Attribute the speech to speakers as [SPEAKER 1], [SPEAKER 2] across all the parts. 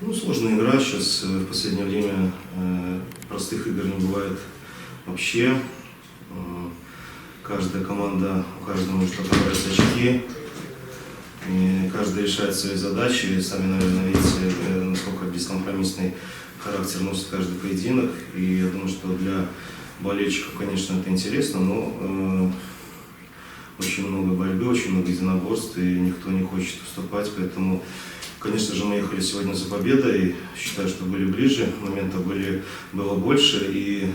[SPEAKER 1] Ну, сложная игра. Сейчас в последнее время простых игр не бывает вообще. Каждая команда, у каждого может отобрать очки. И каждый решает свои задачи. Сами, наверное, видите, насколько бескомпромиссный характер носит каждый поединок. И я думаю, что для болельщиков, конечно, это интересно, но очень много борьбы, очень много единоборств, и никто не хочет уступать. Поэтому, конечно же, мы ехали сегодня за победой. Считаю, что были ближе, моментов было больше. И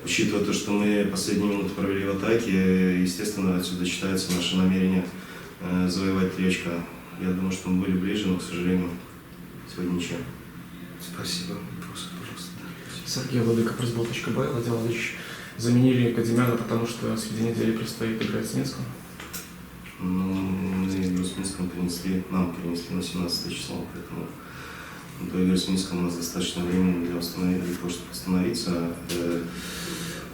[SPEAKER 1] учитывая то, что мы последние минуты провели в атаке, естественно, отсюда читается наше намерение завоевать 3 очка. Я думаю, что мы были ближе, но, к сожалению, сегодня ничего. Спасибо. Просто, пожалуйста.
[SPEAKER 2] Сергей Владыка, пресс-бол.б, Владимир Владимирович, заменили Кадимяна, потому что среди недели предстоит играть с Минском.
[SPEAKER 1] Ну, мы игру с Минском нам принесли на 17 число, поэтому до игры с Минском у нас достаточно времени для того, чтобы восстановиться.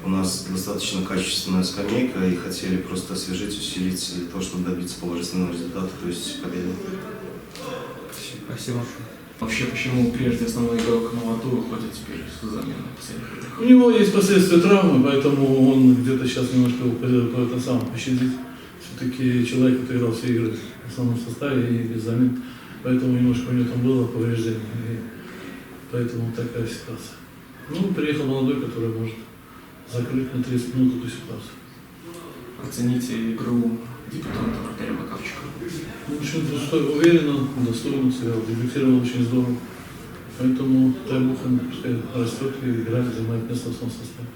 [SPEAKER 1] У нас достаточно качественная скамейка, и хотели просто освежить, усилить для того, чтобы добиться положительного результата, то есть победы.
[SPEAKER 2] Спасибо. Вообще, почему прежде основной игрок Новоту выходит теперь с заменой последних играх?
[SPEAKER 3] У него есть последствия травмы, поэтому он где-то сейчас немножко пощадить. Все-таки человек, который играл все игры в основном составе и без замен, поэтому немножко у него там было повреждение, и поэтому такая ситуация. Ну, приехал молодой, который может закрыть на 30 минут эту ситуацию.
[SPEAKER 2] Оцените игру дебютанта вратаря Макарчика.
[SPEAKER 3] Очень уверенно, достойно сыграл, дебютировал очень здорово. Поэтому дай Бог, он пускай растет и играет, занимает место в основном составе.